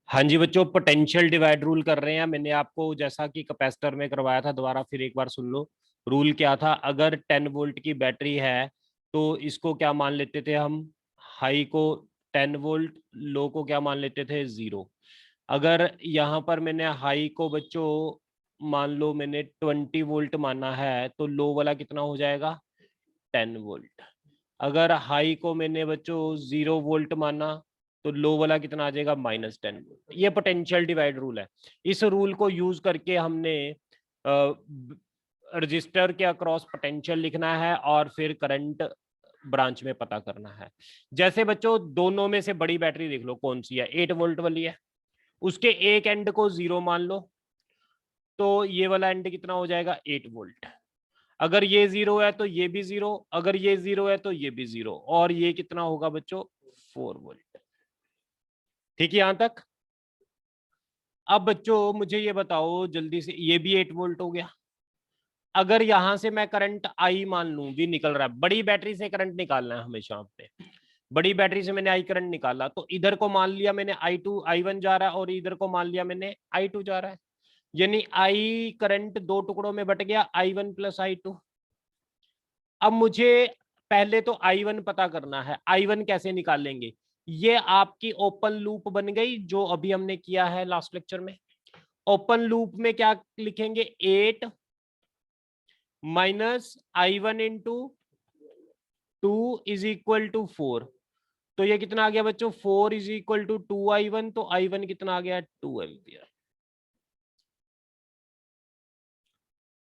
हाँ जी बच्चों, potential divide rule कर रहे हैं। मैंने आपको जैसा कि कैपेसिटर में करवाया था, दोबारा फिर एक बार सुन लो। रूल क्या था? अगर 10 वोल्ट की बैटरी है तो इसको क्या मान लेते थे हम? हाई को 10 वोल्ट, लो को क्या मान लेते थे? 0। अगर यहाँ पर मैंने हाई को बच्चों मान लो मैंने 20 वोल्ट माना है तो लो वाला कितना हो जाएगा? 10 वोल्ट। अगर हाई को मैंने बच्चों 0 वोल्ट माना तो लो वाला कितना आ जाएगा? -10 वोल्ट। ये पोटेंशियल डिवाइड रूल है। इस रूल को यूज करके हमने रजिस्टर के अक्रॉस पोटेंशियल लिखना है और फिर करंट ब्रांच में पता करना है। जैसे बच्चों दोनों में से बड़ी बैटरी देख लो कौन सी है, 8 वोल्ट वाली है। उसके एक एंड को 0 मान लो तो ये वाला एंड कितना हो जाएगा? 8 वोल्ट। अगर ये 0 है तो ये भी 0, अगर ये 0 है तो ये भी 0, और ये कितना होगा बच्चों? 4 वोल्ट। ठीक है यहां तक? अब बच्चों मुझे ये बताओ जल्दी से, ये भी 8 वोल्ट हो गया। अगर यहां से मैं करंट आई मान लूं, भी निकल रहा है, बड़ी बैटरी से करंट निकालना है हमेशा पे। बड़ी बैटरी से मैंने आई करंट निकाला तो इधर को मान लिया मैंने I1 जा रहा है और इधर को मान लिया मैंने I2 जा रहा है। यानी आई करंट दो टुकड़ों में बट गया, I1 प्लस I2। अब मुझे पहले तो I1 पता करना है। I1 कैसे निकालेंगे? ये आपकी ओपन लूप बन गई जो अभी हमने किया है लास्ट लेक्चर में। ओपन लूप में क्या लिखेंगे? 8 minus I1 into 2 is equal to 4। तो ये कितना आ गया बच्चों? 4 इज इक्वल टू 2I1। तो I1 कितना आ गया? 2 एम्पियर।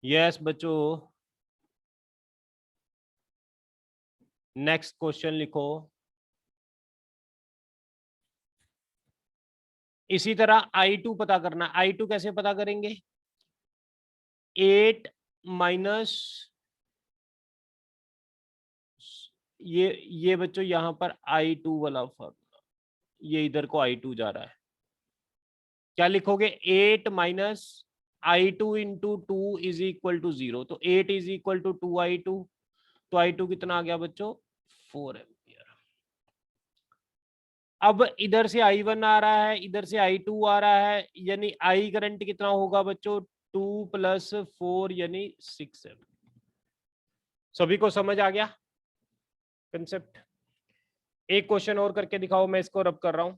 यस बच्चों। नेक्स्ट क्वेश्चन लिखो। इसी तरह I2 पता करना। I2 कैसे पता करेंगे? 8 माइनस ये बच्चों यहां पर I2 वाला फॉर्मूला, ये इधर को I2 जा रहा है। क्या लिखोगे? 8 minus I2 into 2 is equal to 0। तो 8 इज इक्वल टू 2I2। तो I2 कितना आ गया बच्चों? 4 एम्पियर। अब इधर से I1 आ रहा है, इधर से I2 आ रहा है, यानी I करंट कितना होगा बच्चों? 2 प्लस 4 यानी 6 एम्पियर। सभी को समझ आ गया कंसेप्ट? एक क्वेश्चन और करके दिखाओ, मैं इसको रब कर रहा हूं।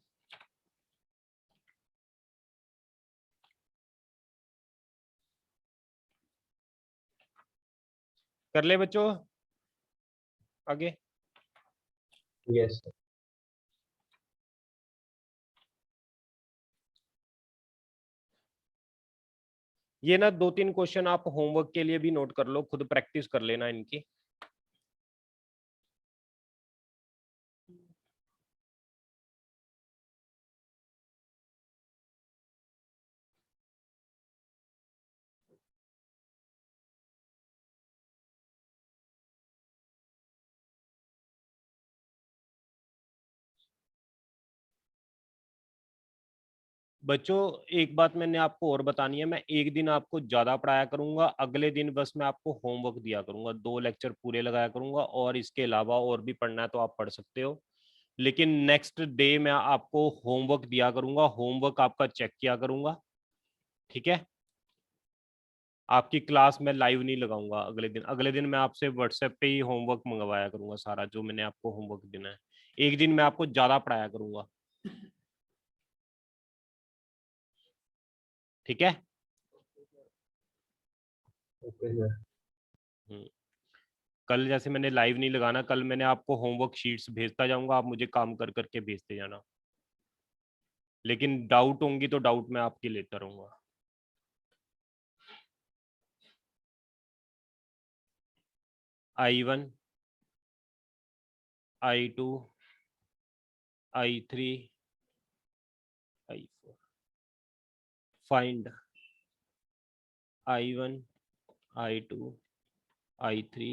कर ले बच्चों आगे। Yes sir. ये ना 2-3 क्वेश्चन आप होमवर्क के लिए भी नोट कर लो, खुद प्रैक्टिस कर लेना इनकी। बच्चों एक बात मैंने आपको और बतानी है, मैं एक दिन आपको ज्यादा पढ़ाया करूंगा, अगले दिन बस मैं आपको होमवर्क दिया करूंगा, 2 लेक्चर पूरे लगाया करूंगा, और इसके अलावा और भी पढ़ना है तो आप पढ़ सकते हो। लेकिन नेक्स्ट डे मैं आपको होमवर्क दिया करूंगा, होमवर्क आपका चेक किया करूंगा। ठीक है? आपकी क्लास में लाइव नहीं लगाऊंगा अगले दिन। अगले दिन मैं आपसे व्हाट्सएप पे ही होमवर्क मंगवाया करूंगा, सारा जो मैंने आपको होमवर्क देना है। एक दिन मैं आपको ज्यादा पढ़ाया करूंगा। ठीक है? Okay sir. हम्म। कल जैसे मैंने लाइव नहीं लगाना, कल मैंने आपको होमवर्क शीट्स भेजता जाऊंगा, आप मुझे काम कर करके भेजते जाना। लेकिन डाउट होंगी तो डाउट मैं आपकी लेता रहूंगा। I1, I2, I3, I4। Find I1, I2, I3,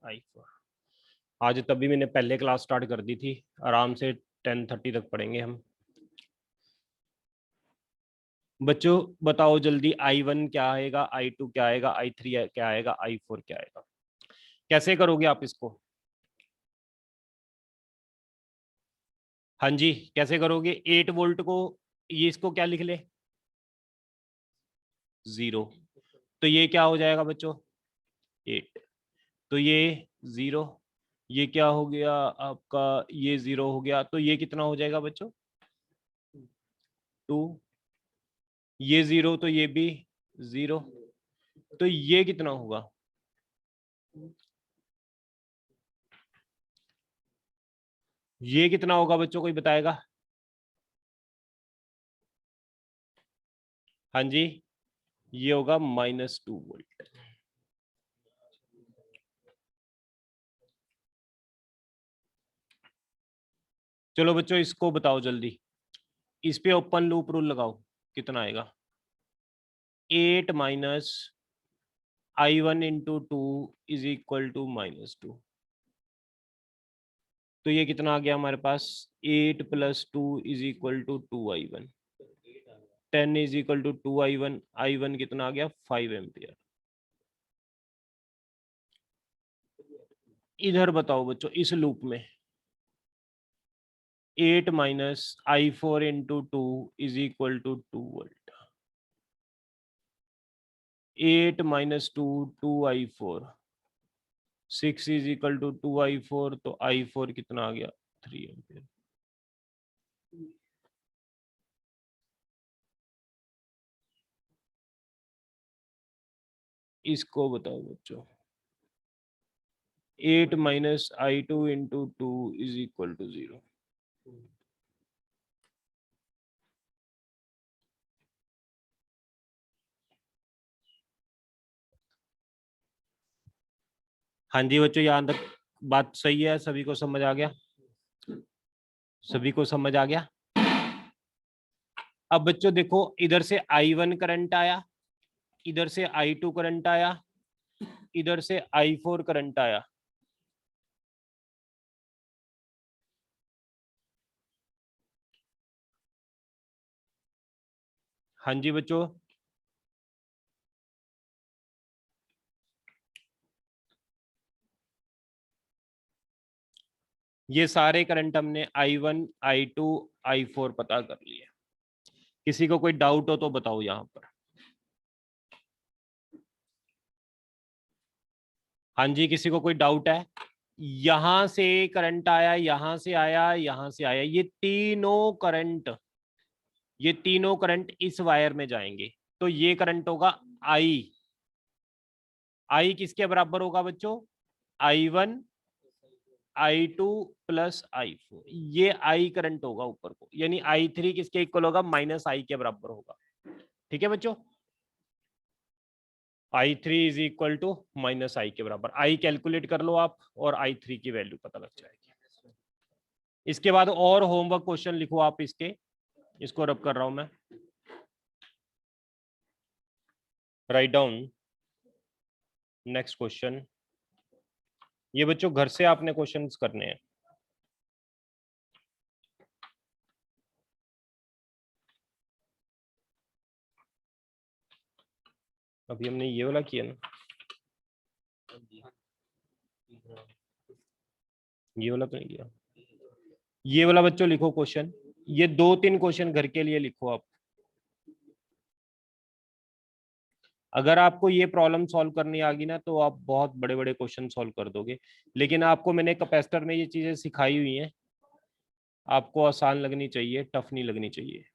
I4। आज तभी मैंने पहले क्लास स्टार्ट कर दी थी, आराम से 10:30 तक पढ़ेंगे हम। बच्चों बताओ जल्दी, I1 क्या आएगा, I2 क्या आएगा, I3 क्या आएगा, I4 क्या आएगा? कैसे करोगे आप इसको? हाँ जी, कैसे करोगे? 8 वोल्ट को ये इसको क्या लिख ले? 0। तो ये क्या हो जाएगा बच्चों? 8। तो ये 0, ये क्या हो गया आपका? ये 0 हो गया। तो ये कितना हो जाएगा बच्चों? 2। ये 0 तो ये भी 0। तो ये कितना होगा? ये कितना होगा बच्चों, कोई बताएगा? हाँ जी, ये होगा -2 वोल्ट। चलो बच्चों, इसको बताओ जल्दी। इस पे ओपन लूप रूल लगाओ, कितना आएगा? 8 minus I1 into 2 is equal to -2। तो ये कितना आ गया हमारे पास? 8 plus 2 is equal to 2I1। 10 is equal to 2I1। I1 कितना आ गया? 5 एम्पियर। इधर बताओ बच्चों, इस लूप में 8 minus I4 into 2 is equal to 2 volt. 8 minus 2 2I4। 6 is equal to 2I4। तो I4 कितना आ गया? 3 एम्पियर। इसको बताओ बच्चों। 8 minus I2 into 2 is equal to 0। हाँ जी बच्चों, यहाँ तक बात सही है? सभी को समझ आ गया? सभी को समझ आ गया? अब बच्चों देखो, इधर से I1 करंट आया, इधर से I2 करंट आया, इधर से I4 करंट आया। हाँ जी बच्चों, ये सारे करंट हमने I1 I2 I4 पता कर लिए। किसी को कोई डाउट हो तो बताओ यहाँ पर। हाँ जी, किसी को कोई डाउट है? यहां से करंट आया, यहां से आया, यहां से आया, ये तीनों करंट इस वायर में जाएंगे। तो ये करंट होगा I किसके बराबर होगा बच्चों? I1 I2 plus I4। ये I करंट होगा ऊपर को, यानी I3 किसके इक्वल होगा? -I के बराबर होगा। ठीक है बच्चों, I3 is equal to -I के बराबर। I कैलकुलेट कर लो आप, और I3 की वैल्यू पता लग जाएगी। इसके बाद और होमवर्क क्वेश्चन लिखो आप इसके, इसको रब कर रहा हूं मैं। Write down next question. ये बच्चों घर से आपने क्वेश्चंस करने हैं। अभी हमने ये वाला किया ना, ये वाला तो नहीं किया। ये वाला बच्चों लिखो क्वेश्चन, ये 2-3 क्वेश्चन घर के लिए लिखो आप। अगर आपको ये प्रॉब्लम सॉल्व करनी आ गई ना, तो आप बहुत बड़े बड़े क्वेश्चन सॉल्व कर दोगे। लेकिन आपको मैंने कैपेसिटर में ये चीजें सिखाई हुई हैं, आपको आसान लगनी चाहिए, टफ नहीं लगनी चाहिए।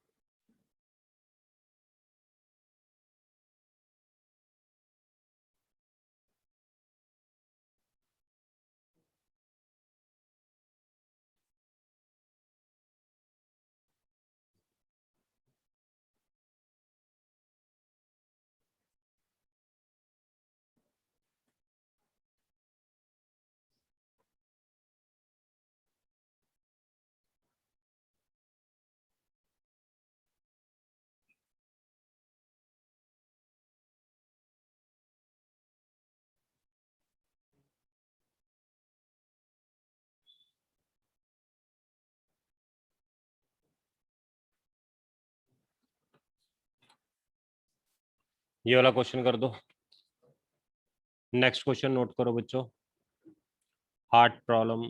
ये वाला क्वेश्चन कर दो। नेक्स्ट क्वेश्चन नोट करो बच्चों। हार्ट प्रॉब्लम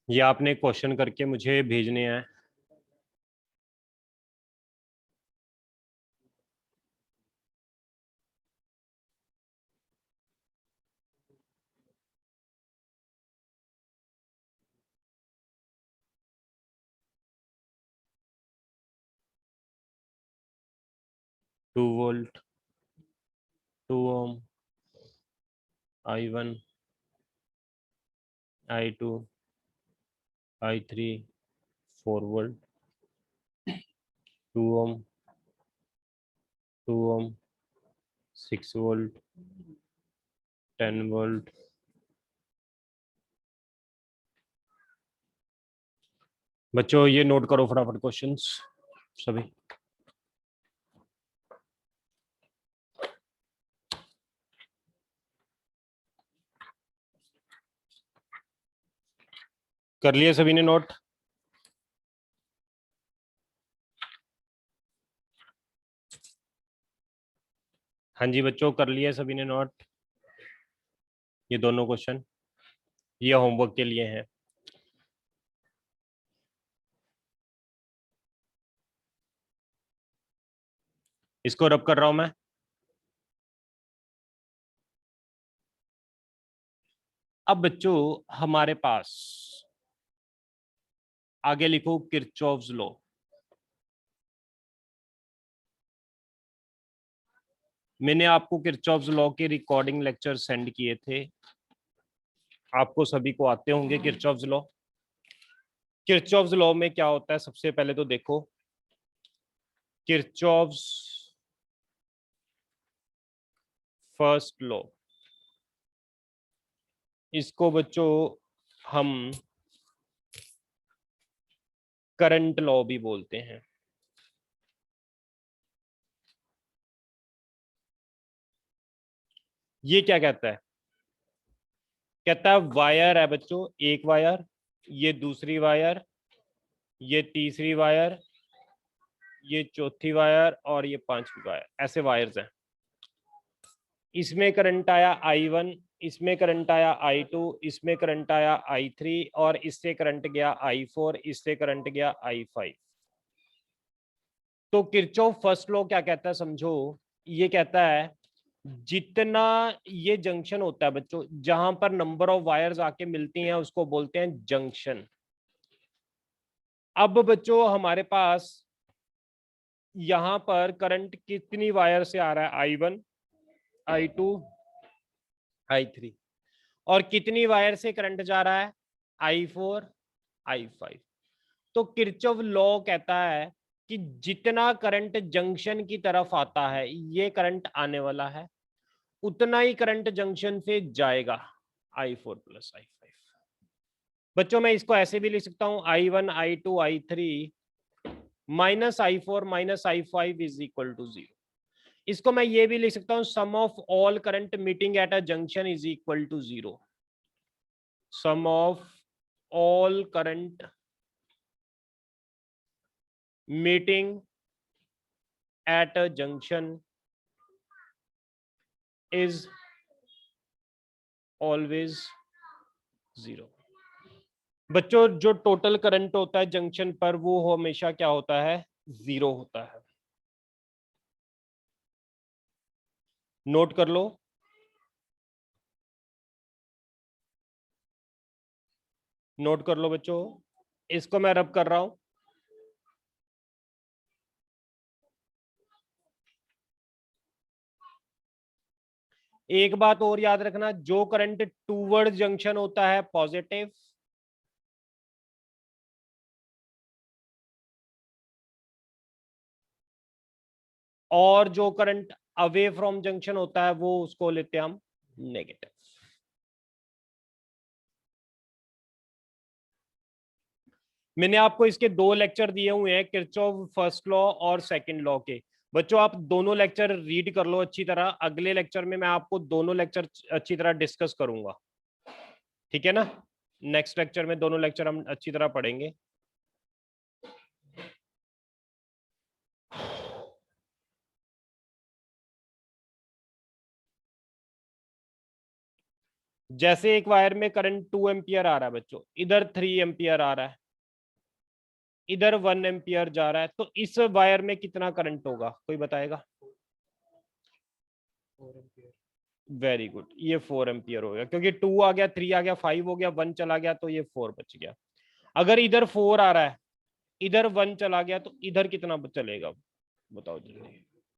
ये आपने क्वेश्चन करके मुझे भेजने हैं। टू वोल्ट, 2 ओम, I1, I2, I3, 4 वोल्ट, 2 ओम, 2 ओम, 6 वोल्ट, 10 वोल्ट। बच्चों ये नोट करो फटाफट क्वेश्चंस सभी। कर लिए सभी ने नोट? हाँ जी बच्चों, कर लिए सभी ने नोट? ये दोनों क्वेश्चन ये होमवर्क के लिए हैं। इसको रब कर रहा हूं मैं। अब बच्चों हमारे पास आगे लिखो किरचॉफ्स लॉ। मैंने आपको किरचॉफ्स लॉ के रिकॉर्डिंग लेक्चर सेंड किए थे, आपको सभी को आते होंगे किरचॉफ्स लॉ। किरचॉफ्स लॉ में क्या होता है, सबसे पहले तो देखो किरचॉफ्स फर्स्ट लॉ, इसको बच्चों हम करंट लॉ भी बोलते हैं। ये क्या कहता है? कहता है वायर है बच्चों, एक वायर, ये दूसरी वायर, ये तीसरी वायर, ये चौथी वायर और ये पांचवी वायर, ऐसे वायर्स हैं। इसमें करंट आया I1, इसमें करंट आया I2, इसमें करंट आया I3 और इससे करंट गया I4, इससे करंट गया I5। तो किरचॉफ फर्स्ट लॉ क्या कहता है समझो, ये कहता है जितना ये जंक्शन होता है बच्चों, जहां पर नंबर ऑफ वायर्स आके मिलती हैं उसको बोलते हैं जंक्शन। अब बच्चों हमारे पास यहां पर करंट कितनी वायर से आ रहा है, I1, I2, I3, और कितनी वायर से करंट जा रहा है, I4, I5। तो किरचॉफ लॉ कहता है कि जितना करंट जंक्शन की तरफ आता है, ये करंट आने वाला है, उतना ही करंट जंक्शन से जाएगा, I4 प्लस I5। बच्चों मैं इसको ऐसे भी लिख सकता हूं, I1, I2, I3 minus I4 minus I5 is equal to 0। इसको मैं ये भी लिख सकता हूं, sum of all current meeting at a junction is equal to 0। Sum of all current meeting at a junction is always 0। बच्चों जो total current होता है जंक्शन पर वो हमेशा क्या होता है, 0 होता है। नोट कर लो। नोट कर लो बच्चों, इसको मैं रब कर रहा हूं। एक बात और याद रखना, जो करंट टूवर्ड जंक्शन होता है पॉजिटिव, और जो करंट अवे फ्रॉम जंक्शन होता है वो उसको लेते हैं हम नेगेटिव। मैंने आपको इसके दो लेक्चर दिए हुए हैं, किरचॉफ फर्स्ट लॉ और सेकंड लॉ के। बच्चों आप दोनों लेक्चर रीड कर लो अच्छी तरह, अगले लेक्चर में मैं आपको दोनों लेक्चर अच्छी तरह डिस्कस करूंगा, ठीक है ना? नेक्स्ट लेक्चर में दोनों लेक्चर हम अच्छी तरह पढ़ेंगे। जैसे एक वायर में करंट 2 एम्पियर आ रहा है बच्चों, इधर 3 एम्पियर आ रहा है, इधर 1 एम्पियर जा रहा है, तो इस वायर में कितना करंट होगा, कोई बताएगा? वेरी गुड, ये 4 एम्पियर हो गया, क्योंकि 2 आ गया, 3 आ गया, 5 हो गया, 1 चला गया, तो ये 4 बच गया। अगर इधर 4 आ रहा है, इधर 1 चला गया, तो इधर कितना चलेगा, बताओ जल्दी।